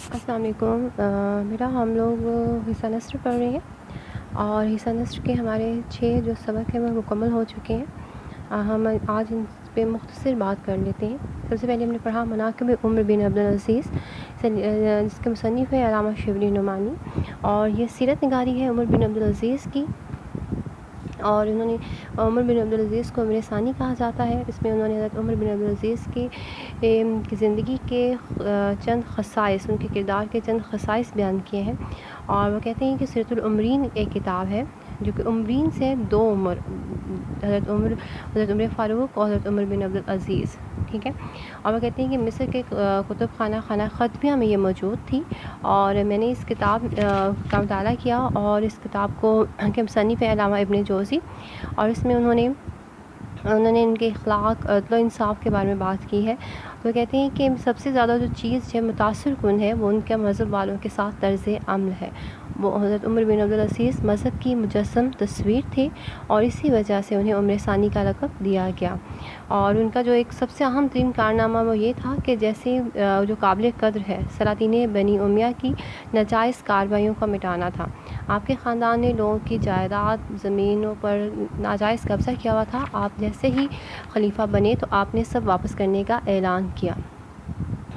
السلام علیکم۔ میرا ہم لوگ حصہ نثر پڑھ رہے ہیں اور حصہ نثر کے ہمارے 6 جو سبق ہیں وہ مکمل ہو چکے ہیں۔ ہم آج ان پہ مختصر بات کر لیتے ہیں۔ سب سے پہلے ہم نے پڑھا مناقب عمر بن عبدالعزیز، جس کے مصنف ہے علامہ شبلی نعمانی، اور یہ سیرت نگاری ہے عمر بن عبدالعزیز کی، اور انہوں نے عمر بن عبدالعزیز کو عمر ثانی کہا جاتا ہے۔ اس میں انہوں نے حضرت عمر بن عبدالعزیز کی زندگی کے چند خصائص، ان کے کردار کے چند خصائص بیان کیے ہیں، اور وہ کہتے ہیں کہ سیرت العمرین ایک کتاب ہے جو کہ عمرین سے 2 عمر، حضرت عمر فاروق اور حضرت عمر بن عبدالعزیز، ٹھیک ہے۔ اور وہ کہتے ہیں کہ مصر کے کتب خانہ خطبیہ میں یہ موجود تھی، اور میں نے اس کتاب کا مطالعہ کیا، اور اس کتاب کو کے مصنف ہے علامہ ابن جوزی، اور اس میں انہوں نے ان کے اخلاق، عدل و انصاف کے بارے میں بات کی ہے۔ تو کہتے ہیں کہ سب سے زیادہ جو چیز جو متاثر کن ہے وہ ان کے مذہب والوں کے ساتھ طرز عمل ہے۔ وہ حضرت عمر بن عبدالعزیز مذہب کی مجسم تصویر تھے، اور اسی وجہ سے انہیں عمر ثانی کا لقب دیا گیا۔ اور ان کا جو ایک سب سے اہم ترین کارنامہ وہ یہ تھا کہ جیسے جو قابل قدر ہے سلاطین بنی امیہ کی ناجائز کارروائیوں کا مٹانا تھا۔ آپ کے خاندان نے لوگوں کی جائیداد، زمینوں پر ناجائز قبضہ کیا ہوا تھا۔ آپ جیسے ہی خلیفہ بنے تو آپ نے سب واپس کرنے کا اعلان کیا،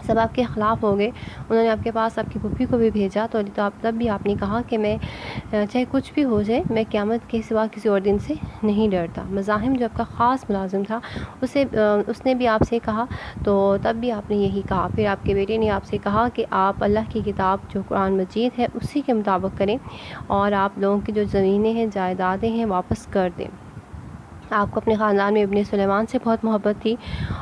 سب آپ کے خلاف ہو گئے۔ انہوں نے آپ کے پاس آپ کی پھوپھی کو بھی بھیجا، تو تب بھی آپ نے کہا کہ میں چاہے کچھ بھی ہو جائے میں قیامت کے سوا کسی اور دن سے نہیں ڈرتا۔ مزاحم جو آپ کا خاص ملازم تھا اس نے بھی آپ سے کہا، تو تب بھی آپ نے یہی کہا۔ پھر آپ کے بیٹے نے آپ سے کہا کہ آپ اللہ کی کتاب جو قرآن مجید ہے اسی کے مطابق کریں، اور آپ لوگوں کی جو زمینیں ہیں، جائیدادیں ہیں، واپس کر دیں۔ آپ کو اپنے خاندان میں ابن سلیمان سے بہت محبت تھی،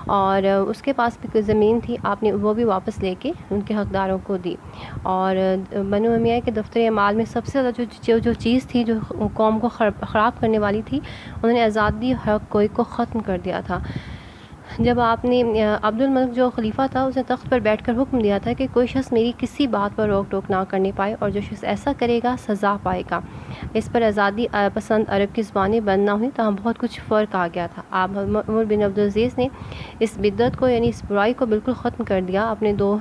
اور اس کے پاس بھی کوئی زمین تھی، آپ نے وہ بھی واپس لے کے ان کے حقداروں کو دی۔ اور بنو امیہ کے دفتر اعمال میں سب سے زیادہ جو چیز تھی جو قوم کو خراب کرنے والی تھی، انہوں نے آزادی حق کوئی کو ختم کر دیا تھا۔ جب آپ نے عبد الملک جو خلیفہ تھا اس نے تخت پر بیٹھ کر حکم دیا تھا کہ کوئی شخص میری کسی بات پر روک ٹوک نہ کرنے پائے، اور جو شخص ایسا کرے گا سزا پائے گا۔ اس پر آزادی پسند عرب کی زبانیں بند نہ ہوئیں، تاہم بہت کچھ فرق آ گیا تھا۔ آپ عمر بن عبدالعزیز نے اس بدعت کو یعنی اس برائی کو بالکل ختم کر دیا۔ اپنے 2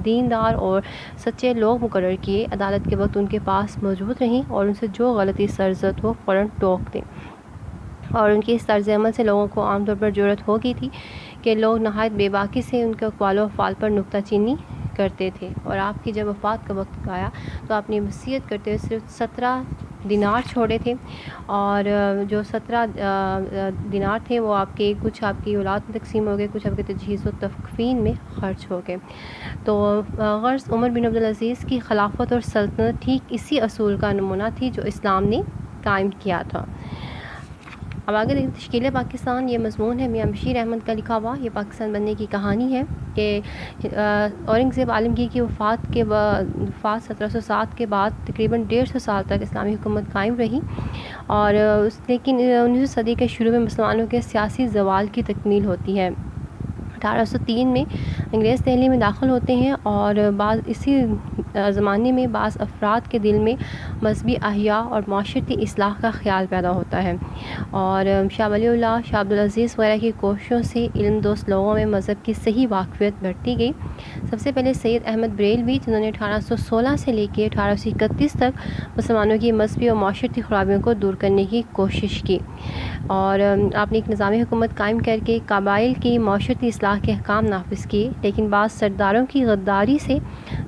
دیندار اور سچے لوگ مقرر کیے، عدالت کے وقت ان کے پاس موجود رہیں، اور ان سے جو غلطی سرزد ہو فوراً ٹوک دیں۔ اور ان کی اس طرز عمل سے لوگوں کو عام طور پر جرأت ہو گئی تھی کہ لوگ نہایت بے باکی سے ان کے اقوال و افعال پر نکتہ چینی کرتے تھے۔ اور آپ کی جب وفات کا وقت آیا تو آپ نے وصیت کرتے ہوئے صرف 17 دینار چھوڑے تھے، اور جو 17 دینار تھے وہ کچھ آپ کی اولاد میں تقسیم ہو گئے، کچھ آپ کے تجہیز و تکفین میں خرچ ہو گئے۔ تو غرض عمر بن عبدالعزیز کی خلافت اور سلطنت ٹھیک اسی اصول کا نمونہ تھی جو اسلام نے قائم کیا تھا۔ اب آگے دیکھیں تشکیل پاکستان، یہ مضمون ہے میاں بشیر احمد کا لکھا ہوا۔ یہ پاکستان بننے کی کہانی ہے کہ اورنگزیب عالمگیر کی وفات 1707 کے بعد تقریباً 150 سال تک اسلامی حکومت قائم رہی، اور لیکن 19ویں صدی کے شروع میں مسلمانوں کے سیاسی زوال کی تکمیل ہوتی ہے۔ 1803 میں انگریز دہلی میں داخل ہوتے ہیں، اور اسی زمانے میں بعض افراد کے دل میں مذہبی احیاء اور معاشرتی اصلاح کا خیال پیدا ہوتا ہے، اور شاہ ولی اللہ، شاہ عبدالعزیز وغیرہ کی کوششوں سے علم دوست لوگوں میں مذہب کی صحیح واقفیت بڑھتی گئی۔ سب سے پہلے سید احمد بریلوی، جنہوں نے 1816 سے لے کے 1831 تک مسلمانوں کی مذہبی اور معاشرتی خرابیوں کو دور کرنے کی کوشش کی، اور آپ نے ایک نظامی حکومت قائم کر کے قبائل کی معاشرتی اصلاح کے احکام نافذ کیے، لیکن بعض سرداروں کی غداری سے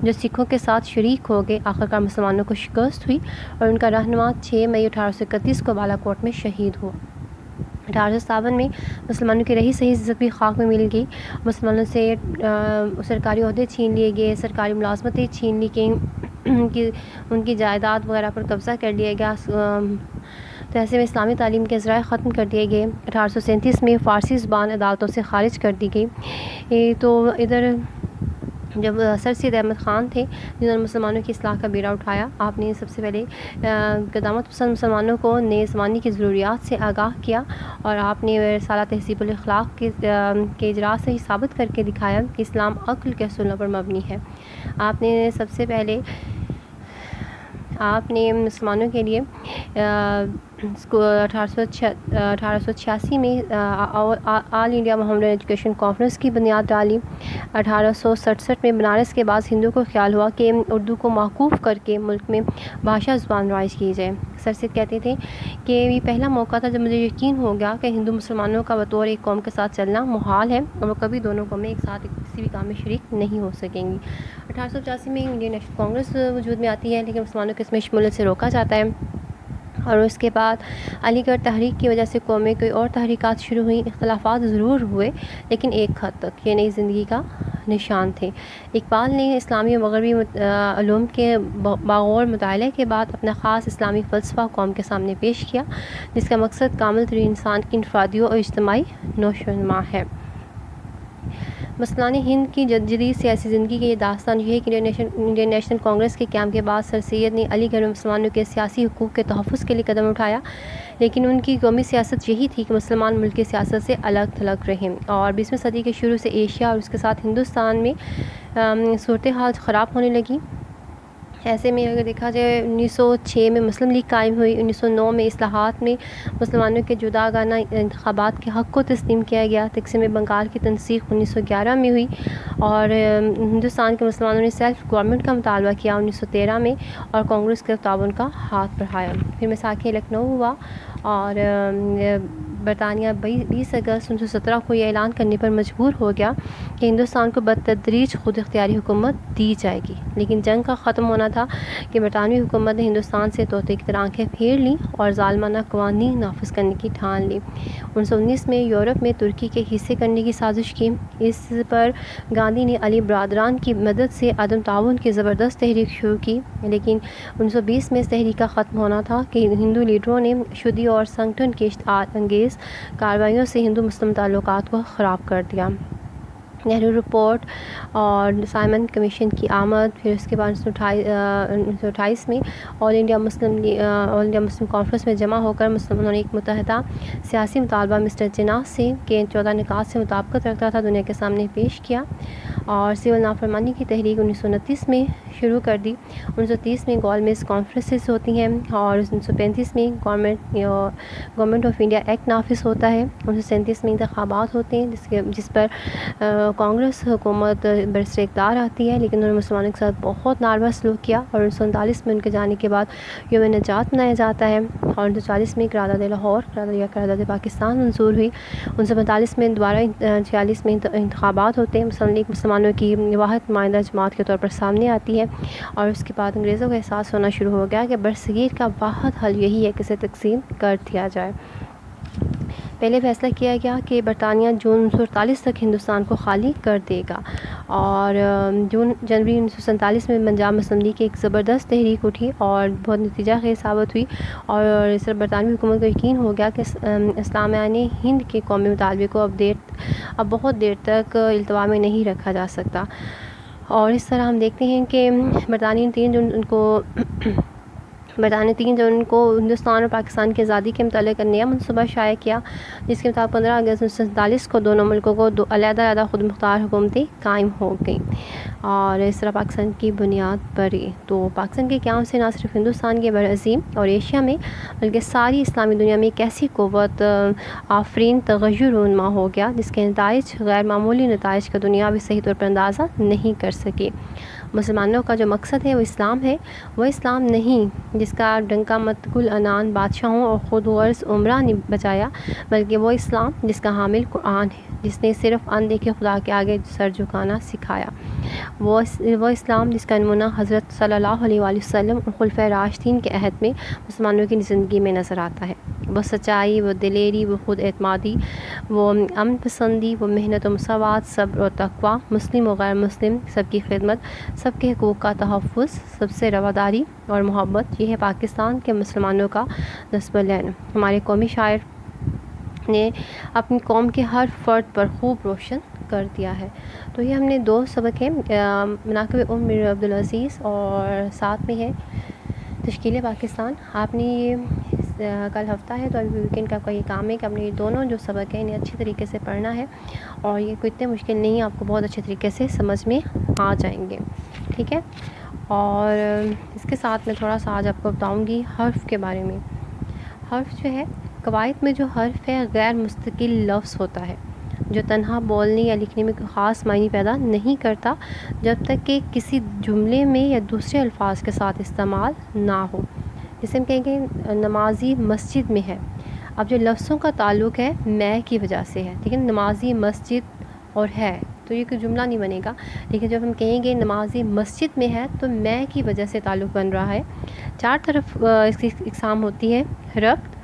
جو سکھوں کے ساتھ شریک ہو گئے، آخرکار مسلمانوں کو شکست ہوئی، اور ان کا رہنما 6 مئی 1831 کو بالا کوٹ میں شہید ہوا۔ 1857 میں مسلمانوں کی رہی صحیح عزت بھی خاک میں مل گئی، مسلمانوں سے سرکاری عہدے چھین لیے گئے، سرکاری ملازمتیں چھین لی گئیں، ان کی جائیداد وغیرہ پر قبضہ کر لیا گیا، تو ایسے میں اسلامی تعلیم کے ذرائع ختم کر دیے گئے۔ 1837 میں فارسی زبان عدالتوں سے خارج کر دی گئی۔ تو ادھر جب سر سید احمد خان تھے جنہوں نے مسلمانوں کی اصلاح کا بیڑا اٹھایا، آپ نے سب سے پہلے قدامت پسند مسلمانوں کو نئے زمانے کی ضروریات سے آگاہ کیا، اور آپ نے رسالہ تہذیب الاخلاق کے اجرا سے ہی ثابت کر کے دکھایا کہ اسلام عقل کے اصولوں پر مبنی ہے۔ آپ نے سب سے پہلے مسلمانوں کے لیے 1886 میں آل انڈیا محمدن ایجوکیشن کانفرنس کی بنیاد ڈالی۔ 1867 میں بنارس کے بعد ہندوؤں کو خیال ہوا کہ اردو کو موقوف کر کے ملک میں بھاشا زبان رائج کی جائے۔ سر سید کہتے تھے کہ یہ پہلا موقع تھا جب مجھے یقین ہو گیا کہ ہندو مسلمانوں کا بطور ایک قوم کے ساتھ چلنا محال ہے اور وہ کبھی دونوں قومیں ایک ساتھ کسی بھی کام میں شریک نہیں ہو سکیں گی۔ 1885 میں انڈین نیشنل کانگریس وجود میں آتی ہے، لیکن مسلمانوں کو اس میں شمولیت سے روکا جاتا ہے، اور اس کے بعد علی گڑھ تحریک کی وجہ سے قوم میں کوئی اور تحریکات شروع ہوئیں۔ اختلافات ضرور ہوئے، لیکن ایک حد تک یہ نئی زندگی کا نشان تھے۔ اقبال نے اسلامی و مغربی علوم کے باغور مطالعے کے بعد اپنا خاص اسلامی فلسفہ قوم کے سامنے پیش کیا، جس کا مقصد کامل ترین انسان کی انفرادی اور اجتماعی نشو و نما ہے۔ مسئلہ ہند کی جدید سیاسی زندگی کی یہ داستان یہ ہے کہ انڈین نیشنل کانگریس کے قیام کے بعد سر سید نے علی گڑھ میں مسلمانوں کے سیاسی حقوق کے تحفظ کے لیے قدم اٹھایا، لیکن ان کی قومی سیاست یہی تھی کہ مسلمان ملک کی سیاست سے الگ تھلگ رہیں، اور 20ویں صدی کے شروع سے ایشیا اور اس کے ساتھ ہندوستان میں صورتحال خراب ہونے لگی۔ ایسے میں اگر دیکھا جائے 1906 میں مسلم لیگ قائم ہوئی، 1909 میں اصلاحات میں مسلمانوں کے جداگانہ انتخابات کے حق کو تسلیم کیا گیا، تقسیم بنگال کی تنسیخ 1911 میں ہوئی، اور ہندوستان کے مسلمانوں نے سیلف گورنمنٹ کا مطالبہ کیا 1913 میں، اور کانگریس کے تعاون کا ہاتھ بڑھایا۔ پھر میثاق لکھنؤ ہوا، اور برطانیہ 20 اگست 1917 کو یہ اعلان کرنے پر مجبور ہو گیا کہ ہندوستان کو بتدریج خود اختیاری حکومت دی جائے گی، لیکن جنگ کا ختم ہونا تھا کہ برطانوی حکومت نے ہندوستان سے طوطے کی طرح آنکھیں پھیر لیں اور ظالمانہ قوانین نافذ کرنے کی ٹھان لی۔ 1919 میں یورپ میں ترکی کے حصے کرنے کی سازش کی، اس پر گاندھی نے علی برادران کی مدد سے عدم تعاون کی زبردست تحریک شروع کی، لیکن 1920 میں اس تحریک کا ختم ہونا تھا کہ ہندو لیڈروں نے شدی اور سنگٹن کی اشتعال انگیز کارروائیوں سے ہندو مسلم تعلقات کو خراب کر دیا۔ نہرو رپورٹ اور سائمن کمیشن کی آمد، پھر اس کے بعد 1928 میں آل انڈیا مسلم کانفرنس میں جمع ہو کر مسلمانوں نے ایک متحدہ سیاسی مطالبہ مسٹر جناح سے کہ 14 نکات سے مطابقت رکھتا تھا دنیا کے سامنے پیش کیا، اور سول نافرمانی کی تحریک 1929 میں شروع کر دی۔ 1930 میں گول میز کانفرنسز ہوتی ہیں، اور 1935 میں گورنمنٹ آف انڈیا ایکٹ نافذ ہوتا ہے۔ 1937 میں انتخابات ہوتے ہیں جس پر کانگریس حکومت برسر اقتدار آتی ہے، لیکن انہوں نے مسلمانوں کے ساتھ بہت ناروا سلوک کیا، اور 1939 میں ان کے جانے کے بعد یوم نجات منایا جاتا ہے، اور 1940 میں قرارداد لاہور قرارداد پاکستان منظور ہوئی۔ 1945 میں دوبارہ 46 میں انتخابات ہوتے ہیں، مسلم لیگ مسلمانوں کی واحد نمائندہ جماعت کے طور پر سامنے آتی ہے، اور اس کے بعد انگریزوں کا احساس ہونا شروع ہو گیا کہ برصغیر کا واحد حل یہی ہے کہ اسے تقسیم کر دیا جائے۔ پہلے فیصلہ کیا گیا کہ برطانیہ جون 1948 تک ہندوستان کو خالی کر دے گا، اور جنوری 1947 میں پنجاب مسلم لیگ کی ایک زبردست تحریک اٹھی اور بہت نتیجہ خیز ثابت ہوئی، اور اس طرح برطانوی حکومت کو یقین ہو گیا کہ اسلام ہند کے قومی مطالبے کو اب بہت دیر تک التوا میں نہیں رکھا جا سکتا، اور اس طرح ہم دیکھتے ہیں کہ برطانیہ نے 3 جون کو ہندوستان اور پاکستان کی آزادی کے متعلق نیا منصوبہ شائع کیا، جس کے مطابق 15 اگست 1947 کو دونوں ملکوں کو 2 علیحدہ خود مختار حکومتیں قائم ہو گئیں، اور اس طرح پاکستان کی بنیاد پڑی۔ تو پاکستان کے قیام سے نہ صرف ہندوستان کے برعظیم اور ایشیا میں بلکہ ساری اسلامی دنیا میں ایک ایسی قوت آفرین تغیر رونما ہو گیا جس کے نتائج غیر معمولی نتائج کا دنیا بھی صحیح طور پر اندازہ نہیں کر سکی۔ مسلمانوں کا جو مقصد ہے وہ اسلام ہے، وہ اسلام نہیں جس کا ڈنکا متکل عنان بادشاہوں اور خود غرض عمرہ نے بچایا، بلکہ وہ اسلام جس کا حامل قرآن ہے، جس نے صرف اندیکھے خدا کے آگے سر جھکانا سکھایا، وہ اسلام جس کا نمونہ حضرت صلی اللہ علیہ وآلہ وسلم اور خلفائے راشدین کے عہد میں مسلمانوں کی زندگی میں نظر آتا ہے۔ وہ سچائی، وہ دلیری، وہ خود اعتمادی، وہ امن پسندی، وہ محنت و مساوات، صبر و تقویٰ، مسلم و غیر مسلم سب کی خدمت، سب کے حقوق کا تحفظ، سب سے رواداری اور محبت، یہ ہے پاکستان کے مسلمانوں کا نصب العین۔ ہمارے قومی شاعر نے اپنی قوم کے ہر فرد پر خوب روشن کر دیا ہے۔ تو یہ ہم نے 2 سبق ہیں، مناقب میر عبدالعزیز اور ساتھ میں ہے تشکیل پاکستان۔ آپ نے یہ کل ہفتہ ہے تو ابھی ویکینڈ کا آپ کا یہ کام ہے کہ آپ نے یہ دونوں جو سبق ہیں انہیں اچھی طریقے سے پڑھنا ہے، اور یہ کوئی اتنے مشکل نہیں ہے، آپ کو بہت اچھے طریقے سے سمجھ میں آ جائیں گے، ٹھیک ہے۔ اور اس کے ساتھ میں تھوڑا سا آج آپ کو بتاؤں گی حرف کے بارے میں۔ حرف جو ہے قواعد میں جو حرف ہے غیر مستقل لفظ ہوتا ہے جو تنہا بولنے یا لکھنے میں کوئی خاص معنی پیدا نہیں کرتا جب تک کہ کسی جملے میں یا دوسرے الفاظ کے ساتھ استعمال نہ ہو. جیسے ہم کہیں گے نمازی مسجد میں ہے. اب جو لفظوں کا تعلق ہے میں کی وجہ سے ہے. ٹھیک ہے, نمازی مسجد اور ہے تو یہ کوئی جملہ نہیں بنے گا, لیکن جب ہم کہیں گے نمازی مسجد میں ہے تو میں کی وجہ سے تعلق بن رہا ہے. 4 طرف اس کی اقسام ہوتی ہے: ربط,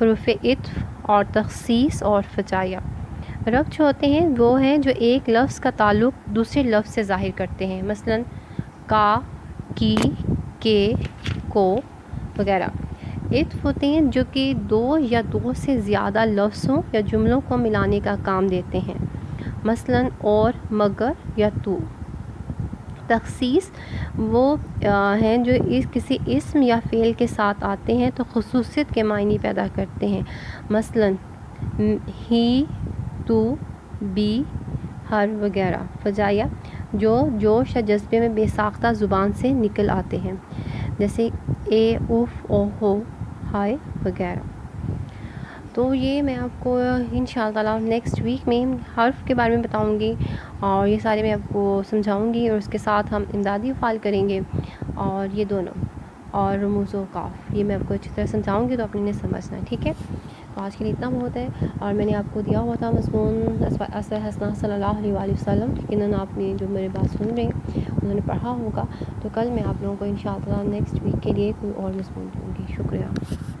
حروف عطف اور تخصیص اور فجائیہ. ربط جو ہوتے ہیں وہ ہیں جو ایک لفظ کا تعلق دوسرے لفظ سے ظاہر کرتے ہیں, مثلا کا, کی, کے, کو وغیرہ. عطف ہوتے ہیں جو کہ 2 یا 2 سے زیادہ لفظوں یا جملوں کو ملانے کا کام دیتے ہیں, مثلا اور, مگر یا تو. تخصیص وہ ہیں جو کسی اسم یا فعل کے ساتھ آتے ہیں تو خصوصیت کے معنی پیدا کرتے ہیں, مثلا ہی, تو, بھی, ہر وغیرہ. فجائیہ جو جوش یا جذبے میں بے ساختہ زبان سے نکل آتے ہیں, جیسے اے, اف, او, ہو, ہائے وغیرہ. تو یہ میں آپ کو انشاءاللہ تعالیٰ نیکسٹ ویک میں حرف کے بارے میں بتاؤں گی اور یہ سارے میں آپ کو سمجھاؤں گی, اور اس کے ساتھ ہم امدادی افعال کریں گے اور یہ دونوں اور رموز و کاف یہ میں آپ کو اچھی طرح سمجھاؤں گی تو اپنے سمجھنا ہے. ٹھیک ہے, تو آج کے لیے اتنا بہت ہے. اور میں نے آپ کو دیا ہوا تھا مضمون حسنہ صلی اللہ علیہ وآلہ وسلم, لیکن آپ نے جو میرے بات سن رہے ہیں انہوں نے پڑھا ہوگا, تو کل میں آپ لوگوں کو انشاءاللہ نیکسٹ ویک کے لیے کوئی اور مضمون دوں گی. شکریہ.